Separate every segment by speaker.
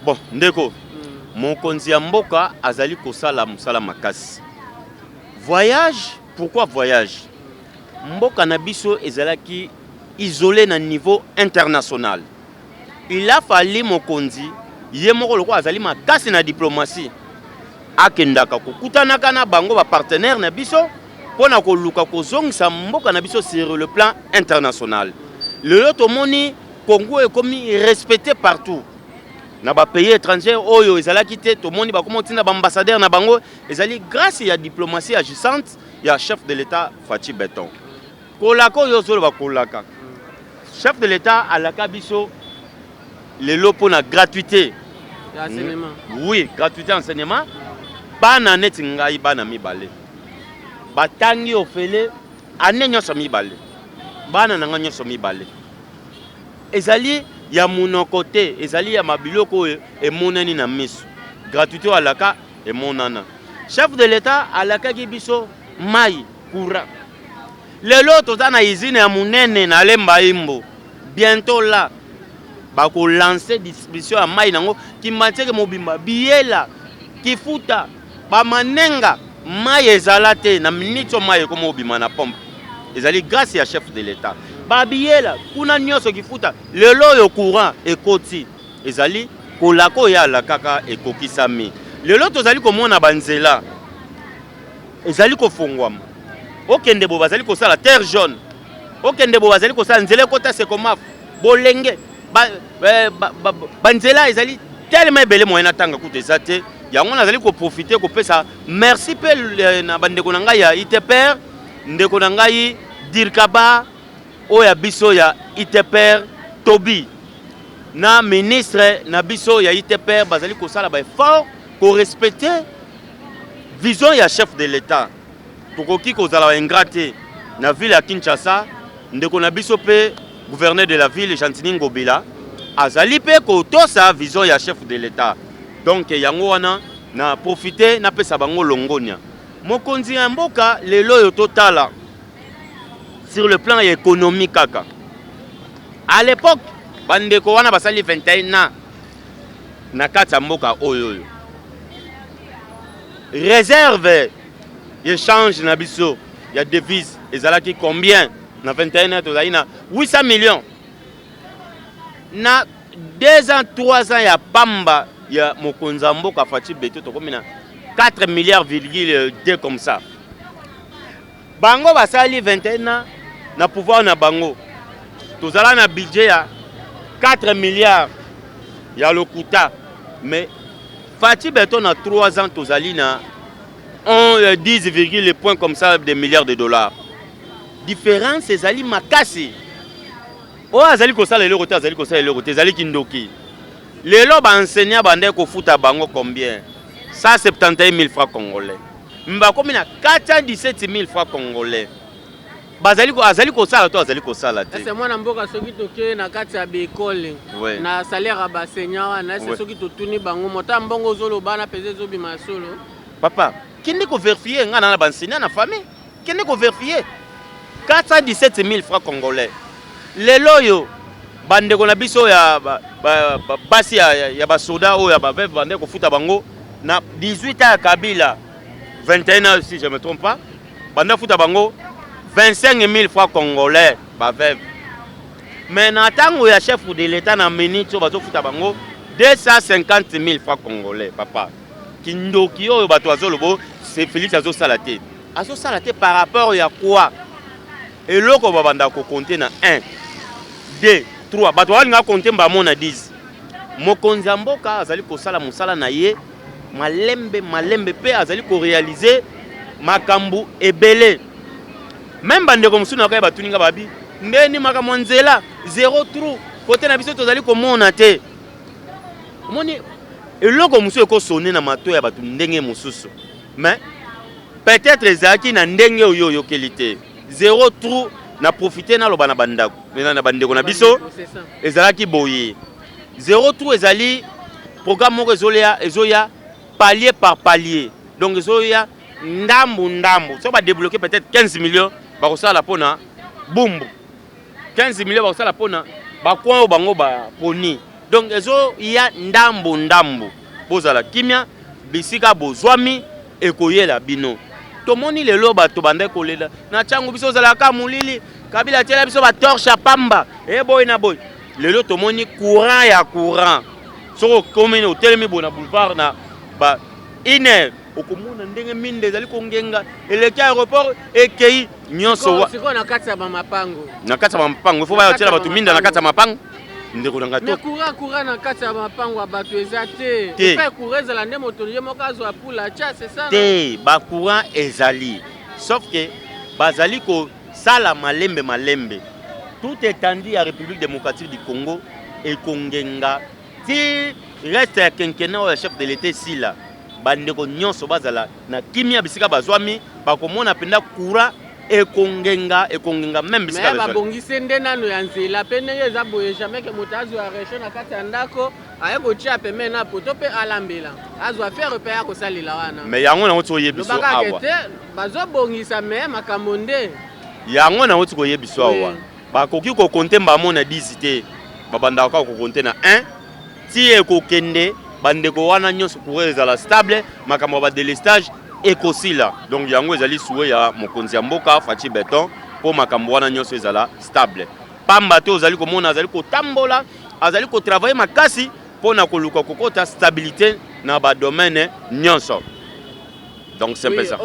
Speaker 1: Bon, ndeko. Mokonzi ya mboka azali kosala musala makasi. Voyage, pourquoi voyage? Mboka na biso ezalaki isolé na niveau international. Il a fallu mokonzi ye moko loko azali makasi na diplomatie. Akendaka kokutanaka na bango ba partenaire na biso pona koluka kozongisa mboka na biso sur le plan international. Le tomoni Congo est comme respecté partout. Na ba pays étrangers oyo ezalaki te tomoni ba komo tina ba ambassadeur na bango ezali grâce ya diplomatie agissante ya chef de l'état Fachi Beton. Kolako yo zolo ba kolaka. Chef de l'état alaka biso lelo pona gratuité.
Speaker 2: Enseignement.
Speaker 1: Oui, gratuité enseignement. Bana neti ngai bana mibale. Batangi ofele anenyo so mibale. Bana nanga nyo so mibale. Ezali ya monokote, ezali ya mabiloko e monani na miso. Gratuité alaka e monana. Chef de l'état alaka ki biso mai courant. Lelo tozana izine ya munene na lemba imbo. Bientôt là ba ko lancer distribution ya mai nango ki matière mobimba biela ki futa ba manenga mai ezalate na minito mai ko mobima na pompe. Ezali grâce ya chef de l'état. Babiela kuna nyoso kifuta lelo yo courant ekoti ezali kolako ya la kaka ekokisami lelo tozali komona banzela ezali kofungwama okende bo bazali kosala terre jaune okende bo bazali kosala nzela kota sekomaf bolenge banzela ezali tellement ebele moyen atanga kuta ezate yango nazali ko profiter ko pesa merci pe na bandeko na ngai ya ITPR ndeko na ngai Dirkaba oya biso ya ITPR Tobi na ministre na biso ya ITPR bazali kosala ba effort ko respecter vision ya chef de l'état tokoki kozala ingrate na ville ya Kinshasa ndeko na biso pe gouverneur de la ville Jantini Ngobila azali pe ko tosa vision ya chef de l'état donc yango wana na profiter na pesa bango longonia mokonzi ya mboka lelo yo totala sur le plan économique kaka. À l'époque, bandeko wana basali 21 ans na kata mboka oyo. Réserve échange na biso ya devise ezalaki combien na 21 ans tozali na 800 millions. Na 2 ans 3 ans ya pamba ya mokonza mboka Fachi Beton tokomi na 4 milliards,2 comme ça. Bango basali 21 ans na pouvoir na bango. Tozala na budget ya 4 milliards ya lokuta. Mais Fachi Beton na 3 ans tozali na 10, points comme ça de milliards de dollars. Différence ezali makasi. O azali kosala lelo kote azali kosala lelo kote ezali kindoki. Lelo ba enseignant bande ko futa bango combien? 171 000 francs congolais. Mbakomi na 417 000 francs congolais. Bazali ko azali ko sala to azali ko sala te.
Speaker 2: C'est moi na mboka soki toke na kati ya école na salaire ya enseignant na c'est soki totuni bango mota mbongo zolo bana pese zo bima solo.
Speaker 1: Papa, kende ko vérifier nga na ba enseignant na famille? Kende ko vérifier 417 000 francs congolais. Lelo yo bande ko na biso ya basi ya ba soda o ya ba veuve bande ko futa bango na 18 ans ya Kabila 21 ans si je me trompe pas. Bande futa bango 25 000 francs congolais, bah veuve. Mais dans tango ya chef de l'état na minute bazo futa bango 250 000 francs congolais, papa. Kindoki oyo bato azolobo c'est Félix azo salaté. Azo salaté par rapport ya quoi? Et loko babanda ko compter na 1 2 3 bato nga compter mbamona 10. Mokonzi mboka azali ko sala musala na ye malembe pe azali ko réaliser makambu ebele. Même bande comme suna ka batuninga babi ndeni makambo nzela 0 trou côté na biso tozali komona te moni eloko musu eko sonner na mato ya batu ndenge mususu mais peut-être ezaki na ndenge oyo qualité 0 trou na profiter na loba na bandako na bandeko na biso ezalaki boye 0 trou ezali programme moko ezoya palier par palier donc ezoya ndambu so ba débloquer peut-être 15 millions ba kosala pona bumbu 15 millions ba kosala pona ba kwa bango ba poni Donc ezo ya ndambo ndambo bozala kimia bisika bozwami ekoyela bino tomoni lelo bato bande kolela na changu biso zala ka mulili Kabila tiela biso ba torche pamba boy na boy lelo tomoni courant ya courant soko komine hotelemi bona boulevard na ba ine okomona ndenge minde zali kongenga eleki aéroport ekei nyonso wa
Speaker 2: siko na kati ya mapango
Speaker 1: ifo ba tiela bato minda na kati ya mapango ndeko nanga to
Speaker 2: mais courant na kati ya mapango bato ezate pe courant ezala nde moto ye moko azwa pula tia c'est ça
Speaker 1: te ba courant ezali sauf que bazali ko sala malembe tout étendu à République démocratique du Congo et kongenga ti reste ya quinquennat au chef de l'État sila bandeko nyonso bazala na kimia bisika bazwami bakomona penda courant ekongenga même bisika
Speaker 2: mais babongise nde nano ya nzela pe ndenge eza boye jamais ke moto azwa région na kati ya ndako aye kotia peme na poto pe alambela azwa faire pe ya kosalela wana
Speaker 1: mais yango na oto oyebiso awa
Speaker 2: bazobongisa me makambo nde
Speaker 1: yango na oto koyebiso awa bakoki kokonte mbamona 10 te babandaka kokonte na 1 ti ekokende bandeko wana nyonso coureur ezala stable makambo ba délestage ekosila donc yango ezali souhait ya mokonzi ya mboka Fachi Beton po makambo wana nyonso ezala stable pamba te ozali komona azali kotambola azali ko travailler makasi pona koluka kokota stabilité na ba domaine nyonso donc c'est ça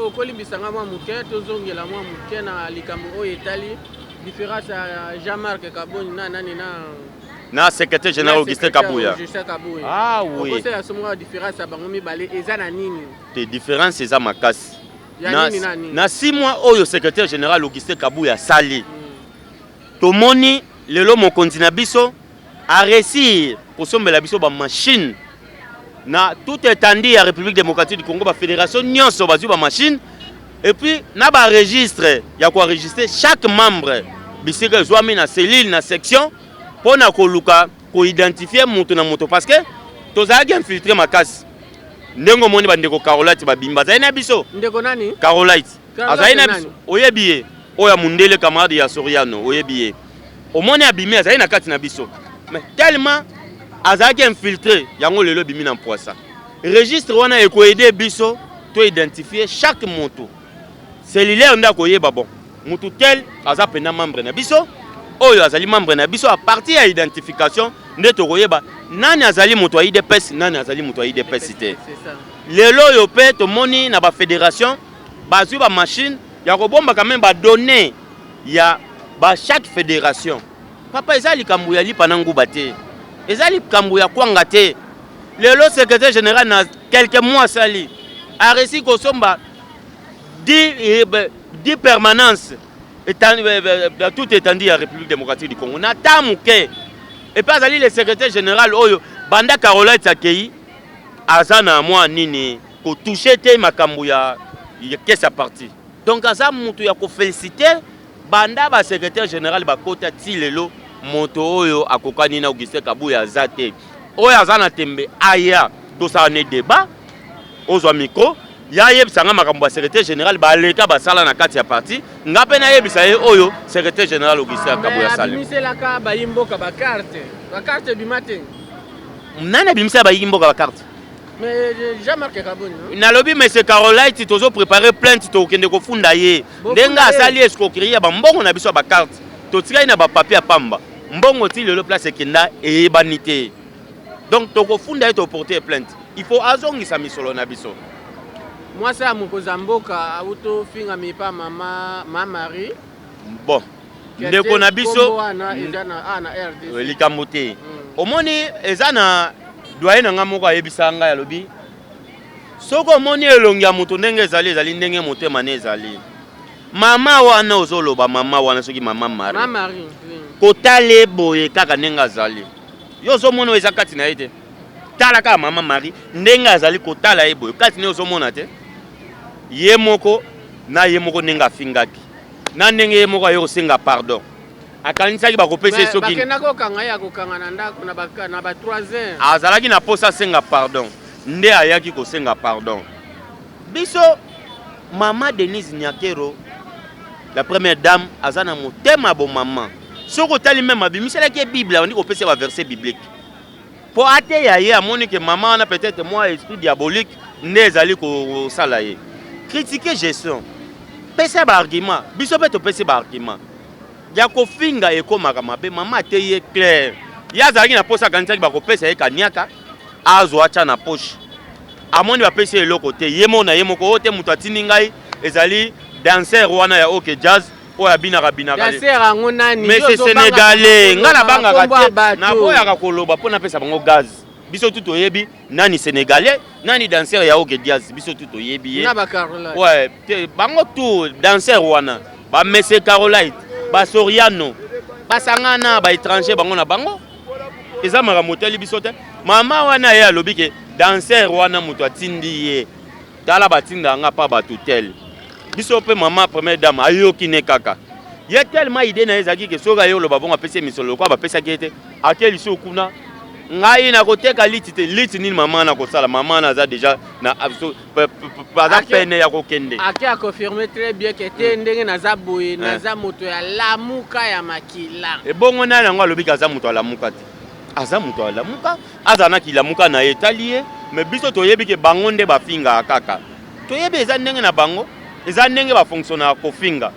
Speaker 2: okolimbisanga mwa muke tozongela mwa muke na likambo oyo etali différence ya Jean-Marc Kaboni na nani
Speaker 1: na secrétaire général Augustin Kabuya.
Speaker 2: Ah oui. Pourquoi la somme différence à bangomi balé ezana nini?
Speaker 1: Des différences c'est ça makasi. Na 6 mois oyo secrétaire général Augustin Kabuya sali. Tomoni lelo mokonzi na biso a réussir pour sombela biso ba machine na tout étendu à République démocratique du Congo ba fédération nyonso bazui ba machine et puis na ba registre ya ko enregistrer chaque membre bisika zwami na cellule na section pour ko identifier moto na moto parce que tozaki infiltrer makasi ndengo moni bandeko Carolite babimba zaina biso
Speaker 2: ndeko nani
Speaker 1: Carolite azaina biso oyebiye oya mundele camarade ya Soriano oyebiye omoni abimi azaina kati na biso mais tellement azaki infiltrer yango lelo bimi na poisa registre wana eko aider biso to identifier chaque moto cellulaire ndako yeba bon moto tel aza pena membre na biso oyo azali membre na biso à partir ya identification ndeto koyeba nani azali moto ya IDPS nani azali moto ya IDPS te lelo yo pe to moni na ba fédération bazui ba machine ya kobomba quand même ba données ya ba chaque fédération papa ezali kambu ya lipa na nguba te ezali kambu ya kwanga te lelo secrétaire général na quelques mois sali a réussi ko somba 10 permanences tout étendu à République démocratique du Congo. Natamuke. Et pas ali le secrétaire général oyo banda Carolite akei azana moi nini ko toucher te makambo ya kesa parti. Donc aza mutu ya ko féliciter banda ba secrétaire général ba kota tilelo moto oyo akokani na Augustin Kabuya azate. Oyo azana tembe aya to ça ne débat ozo micro ya yebisanga makambo ya secrétaire général ba leka ba sala na kati ya parti ngape na yebisa ye oyo secrétaire général Augustin Kabuya sala
Speaker 2: bimisela ka ba yimboka ba carte bimate
Speaker 1: nana bimisa ba yimboka ba carte
Speaker 2: mais Jean-Marc Kaboni
Speaker 1: na lobby mais c'est Carolite tozo préparer plainte to kende ko funda ye ndenga asali escroquerie ba mbongo na biso ba carte to tika na ba papier pamba mbongo ti le place kenda e banité donc to ko funda ye to porter plainte il faut azongisa misolo na biso.
Speaker 2: Moi, c'est à mon Kozamboka, auto finga mi pa mama Marie.
Speaker 1: Bon. Ndeko na biso
Speaker 2: na RDC.
Speaker 1: Likamote. Omoni ezana doyen nga moko ayebisanga ya lobi. Soko omoni elongi ya moto ndenge ezali ndenge motema ne ezali. Mama wana ozoloba mama wana soki mama Marie.
Speaker 2: Mama Marie.
Speaker 1: Kotale boye kaka ndenge azali. Yo zo mono ezakati na yete. Tala ka mama Marie ndenge azali kotala ye boye kati ne ozo mona te. Ye moko na ye moko nenga fingaki na ndenge ye moko ayo senga pardon akanisaki bakopesa soki
Speaker 2: bakena ko kanga ya ko kanga na ndako na ba 3 heures
Speaker 1: azalaki na posa senga pardon nde ayaki ko senga pardon biso mama Denise Nyakero la première dame azana motema bon maman soko tali même abimisela ki Bible on dit ko pesa ba verset biblique Pour ateya ye amoni que maman a peut-être moi esprit diabolique nez ali ko sala ye. Critiquer gestion. Pesa ba argument, biso pe to pesa ba argument. Ya ko finga e ko mabe maman ateye clair. Ya zali na posa kanisa ba ko pesa ye kaniaka azo acha na poche. Amoni ba pesa eloko te yemo na yemo ko te mutu atini ngai ezali danser wana ya OK Jazz o ya bina kabina kale.
Speaker 2: Danser ango nani?
Speaker 1: Mais c'est sénégalais, ngala banga kate. Na boya ka koloba pona pesa bango gaz. Biso tout oyebi nani sénégalais, nani danser ya OK Jazz. Biso tout oyebi ye.
Speaker 2: Na ba Caroline.
Speaker 1: Ouais, bango tout danser wana. Ba Monsieur Caroline, ba Soriano, ba Sangana, ba étranger bango na bango. Eza mara moteli biso te. Mama wana ya lobi ke danser wana mutu atindi ye. Tala batinda nga pa batutel. Biso pe maman première dame ayoki ne kaka. Ye tellement idée na ezaki ke soga yo lo babonga pese misolo kwa ba pesa kete. Akeli so kuna. Ngai na koteka liti te liti nini maman na kosala maman na za déjà na pas peine ya kokende.
Speaker 2: Aki a confirmé très bien que te ndenge na za boye na za moto ya lamuka ya makila.
Speaker 1: E bongo na ngo lobi ka za moto ya lamuka te. Aza moto ya lamuka, aza na kilamuka na etalie, mais biso toyebi ke bango nde ba finga kaka. Toyebi eza ndenge na bango. Eza ndenge ba fonctionner ko finga.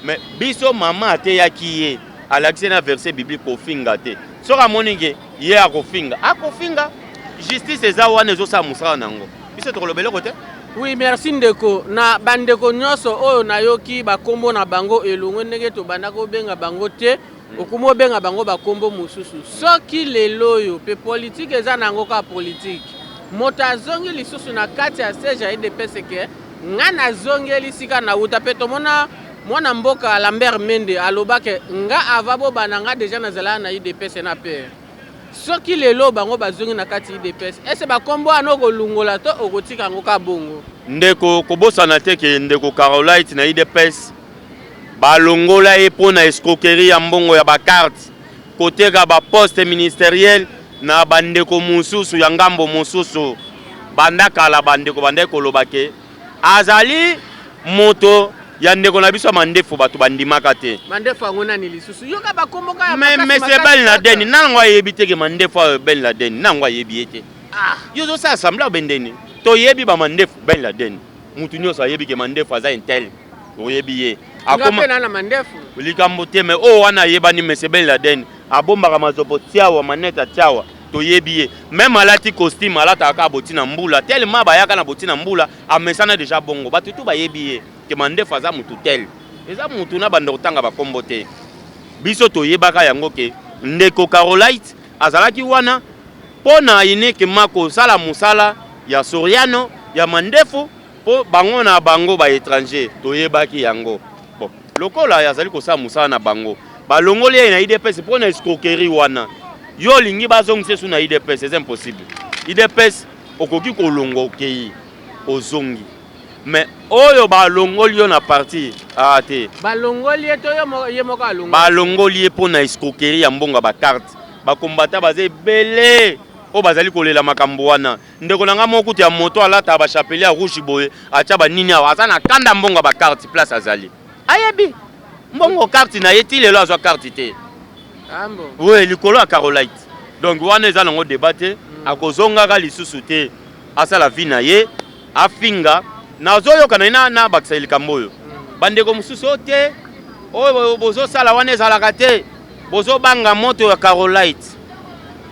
Speaker 1: Mais biso mama ateyaki ye alakisi na verset biblique ko finga te. Soka moninge ye akofinga. Akofinga justice eza wana ezosa musala nango. Biso tokolobele kote?
Speaker 2: Oui, merci ndeko. Na bandeko nyonso oyo nayoki bakombo na bango elongo ndenge to bandako benga bango te. Okumo benga bango bakombo mususu. Soki lelo yo pe politique eza nango ka politique. Moto azongi lisusu na kati ya siège ya UDPS ke nga nazongeli sika na uta pe tomona mwana mboka Lambert Mende alobake nga avabo bananga deja nazala na UDPS na père. Soki lelo bango bazongi na kati UDPS ese bakombo anoko lungola to okotika ngo ka bongo.
Speaker 1: Ndeko kobosana te ke ndeko Caroline na UDPS balongola e pona escroquerie ya mbongo ya ba carte koteka ba poste ministériel na bandeko mususu ya ngambo mususu bandakala bandeko bandeko lobake azali moto ya ndeko na biso mandefu bato bandimaka te.
Speaker 2: Mandefu ngona ni lisusu yoka bakomboka ya
Speaker 1: makasi. Mais c'est Ben Laden nango yebi te ke mandefu Ben Laden nango yebi ete. Ah, yozo sa assemblée bendeni. To yebi ba mandefu Ben Laden. Mutu nyoso yebi ke mandefu aza intel. Oyebi ye.
Speaker 2: Akoma na mandefu.
Speaker 1: Likambo te mais o wana yebani monsieur Ben Laden. Abombaka mazopo tiawa maneta tiawa. To yebi ye. Même alati costume alata aka botina mbula. Tellement bayaka na botina mbula amesana déjà bongo. Batu tu ba yebi ye. Ke mandefu aza mutu tel. Eza mutu na bando tanga bakombo te. Biso to yebaka yango ke ndeko Caroline azalaki wana pona ine ke mako sala musala ya Soriano ya mandefu po bango na bango ba étranger to yebaki yango. Bon, lokola yazali ko sala musala na bango. Balongoli na UDPS pona escroquerie wana. Yo lingi bazongise su na UDPS c'est impossible. UDPS okoki kolongo okei ozongi. Mais oyo balongoli yo na parti te.
Speaker 2: Balongoli to yo yemoko alongo.
Speaker 1: Balongoli pona escroquerie ya mbonga ba carte. Ba combattant baze belé. O bazali kolela makambo wana. Ndeko nanga mokuti ya moto alata ba chapelet rouge boye acha ba nini awa azana kanda mbonga ba carte place azali. Ayebi. Mbongo carte na yeti lelo azwa carte te.
Speaker 2: Ambo.
Speaker 1: Oui, likolo ya Caroline. Donc wana eza nango débatté akozonga ka lisusu te. Asala vie na ye afinga nazoyoka na bakisa likambo oyo. Bandeko mususu te. Oyo bozo sala wana ezalaka te. Bozo banga moto ya Caroline.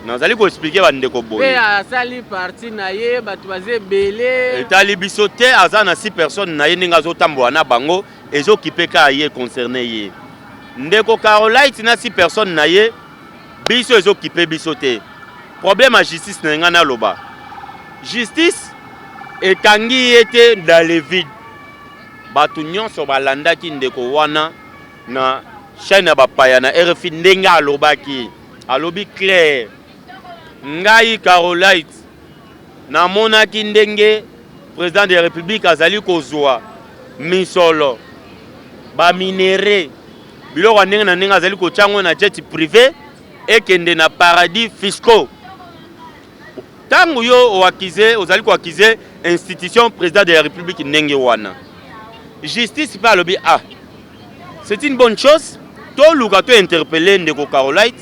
Speaker 1: Nazali ko expliquer bandeko boye.
Speaker 2: Pe asali parti na ye batu baze belé.
Speaker 1: Etali biso te aza na 6 personnes na ye ninga zo tambola na bango ezokipeka ye concerné ye. Ndeko Caroline na 6 personnes na ye biso ezokipe biso te. Problème à justice na nga na loba. Justice ekangi ete dans le vide. Batu nyonso balandaki ndeko wana na chaîne ya bapaya na RFI ndenge alobaki. Alobi clair. Ngai Caroline na monaki ndenge président de la République azali kozwa misolo ba minéré biloko ndenge na ndenge azali kochango na jet privé ekende na paradis fiscaux. Tango yo oakize ozali ko akize institution président de la République ndenge wana. Justice pa lobi c'est une bonne chose. To luka to interpeller ndeko Caroline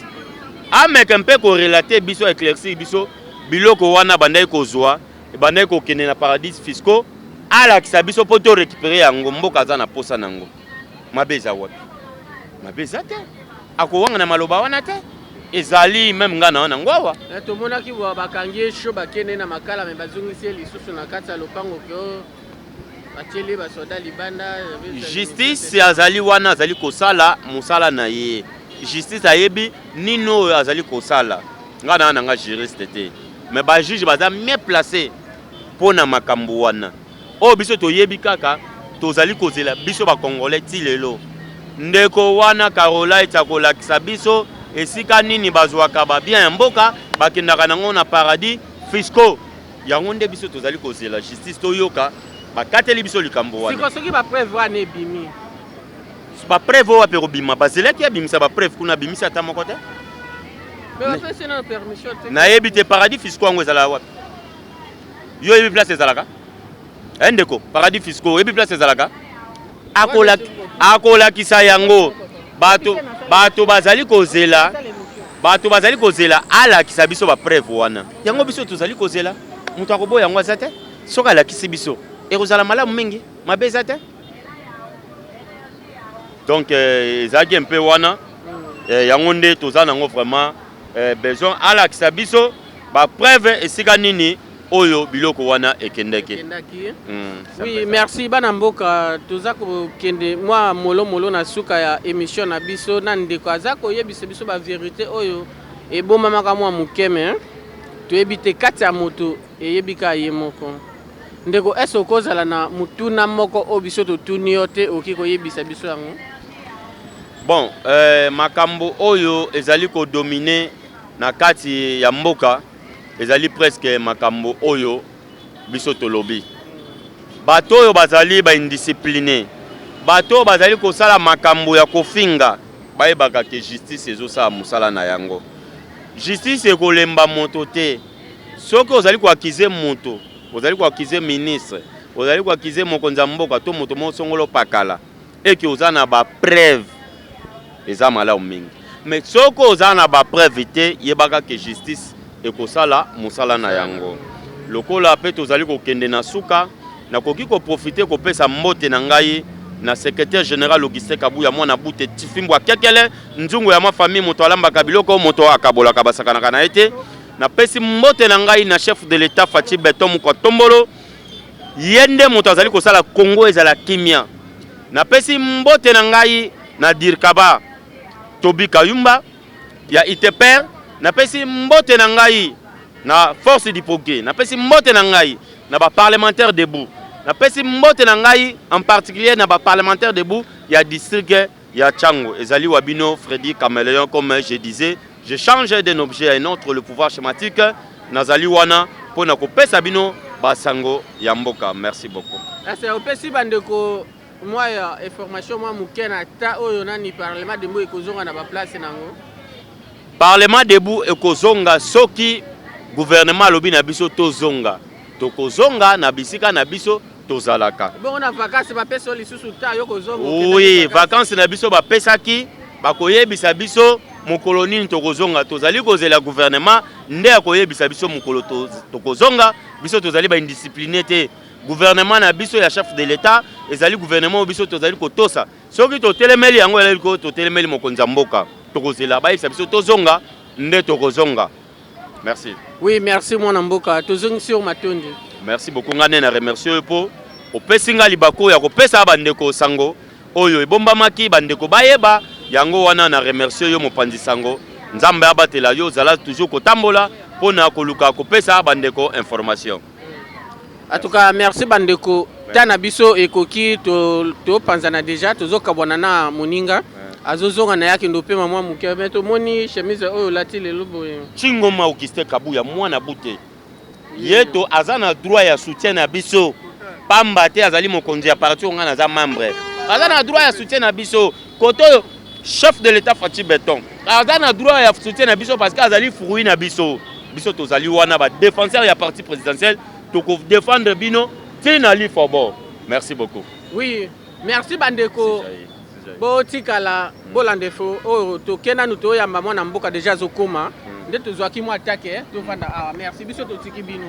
Speaker 1: ameka mpe korelate biso éclaircir biso biloko wana bandai kozwa bandai kokende na paradis fiscaux alakisa biso po to récupérer yango mboka aza na posa nango mabe eza wapi mabe eza te akowanga na maloba wana te ezali même nga na wana ngwawa
Speaker 2: tomonaki bakangi sho bakende na makala me bazongisi lisusu na kati ya lopango ko batieli basoda libanda
Speaker 1: justice azali wana azali kosala mosala na ye justice ayebi nini oyo azali kosala nga na wana nga juriste te mais bajuge baza mieux placé mpo na makambo wana oyo biso toyebi kaka tozali kozela biso bakongolais ti lelo ndeko wana Carola etakolakisa biso esika nini bazwaka babien ya mboka bakendaka nango na paradis fiscaux yango nde biso tozali kozela justice toyoka bakateli biso likambo wana
Speaker 2: soki bapreuve wana ebimi
Speaker 1: bapreuve oyo ape kobima bazelaki abimisa bapreuve kuna abimisi ata moko te nayebi te paradis fiscaux yango ezalaka wapi yo yebi place ezalaka ndeko paradis fiscaux oyebi place ezalaka akolakisa yango bato bazali kozela alakisa biso bapreuve wana yango biso tozali kozela moto akoboya yango aza te soki alakisi biso ekozala malamu mingi mabe eza te donc ezalaki mpe wana yango nde toza nango vraiment besoin alakisa biso bapreuve esika nini oyo biloko wana ekendeke.
Speaker 2: Oui, merci bana mboka toza kokende mwa molo na suka ya émission na biso na ndeko azako yebisa biso ba vérité oyo ebomamaka mwa mukeme toyebi te kati ya moto eyebika ye moko ndeko eso okozala na mutuna moko o biso totuni yo te oki koyebisa biso yango
Speaker 1: bon makambo oyo ezali kodomine na kati ya mboka ezali presque makambo oyo biso tolobi bato oyo bazali baindiscipliné bato oyo bazali kosala makambo ya kofinga bayebaka ke justice ezosala mosala na yango justice ekolemba moto te soki ozali koakize moto ozali koakize ministre ozali koakize mokonzi ya mboka to moto mosongolo pakala eke oza na bapreuve eza malamu mingi mais soki oza na bapreuve te yebaka ke justice ekosala mosala na yango lokola pe tozali kokende na suka nakoki koprofite kopesa mbote na ngai na secrétaire général Augustin Kabuya mwana bute tifimbo akekele nzungu ya mafamille moto alambaka biloko moto akabolaka basakanaka na ete na pesi mbote na ngai na chef de l'état Fachi Beton Mukotombolo yende moto azali kosala Congo ezala kimia na pesi mbote na ngai na Dirkaba Tobi Kayumba ya Iteper na pesi mbote na ngai na force du progrès na pesi mbote na ngai na ba parlementaire debout na pesi mbote na ngai en particulier na ba parlementaire debout ya district ya Tchango ezali wabino Freddy Caméléon comme je disais je change d'un objet à un autre le pouvoir schématique nazali wana pona ko pesa bino basango ya mboka merci beaucoup
Speaker 2: asa opesi bandeko moi ya information moi mukena ta oyo nani parlement debout ekozonga na ba place nango
Speaker 1: parlement debout ekozonga soki gouvernement alobi na biso tozonga tokozonga na bisika na biso tozalaka
Speaker 2: bon na vacances ba pesa lisusu ta yo kozonga
Speaker 1: oui vacances na biso ba pesaki bakoyebisa biso mokolo nini tokozonga tozali kozela gouvernement nde akoyebisa biso mokolo tokozonga biso tozali ba indiscipliné te gouvernement na biso ya chef de l'état ezali gouvernement biso tozali kotosa soki totelemeli yango elali ko totelemeli mokonzi ya mboka tokozela bayebisa biso tozonga nde tokozonga merci.
Speaker 2: Oui, merci mon mboka tozongi sur matondi.
Speaker 1: Merci beaucoup ngane na remercier po opesinga libako ya kopesa bandeko sango oyo ebombamaki bandeko bayeba yango wana na remercier yo mopanzi sango nzambe abatela yo zala toujours kotambola pona koluka kopesa bandeko information.
Speaker 2: En tout cas merci bandeko tana biso ekoki to panzana déjà tozokabwana na moninga azozonga na yaki ndope mwa mukebe to moni chemise oyo lati lelo boye
Speaker 1: Chingoma Augustin Kabuya mwana bute yeto azana droit ya soutien na biso pamba te azali mokonzi ya parti onga na za membre azana droit ya soutien na biso koto chef de l'état Fachi Beton azana droit ya soutien na biso parce que azali fruit na biso biso tozali wana ba défenseur ya parti présidentiel to ko défendre bino tina li fobo merci beaucoup
Speaker 2: oui merci bandeko botikala bolande fo oyo tokenda nu toyamba mwana mboka déjà azokoma nde tozwaki mwa atake tovanda awa merci biso totiki bino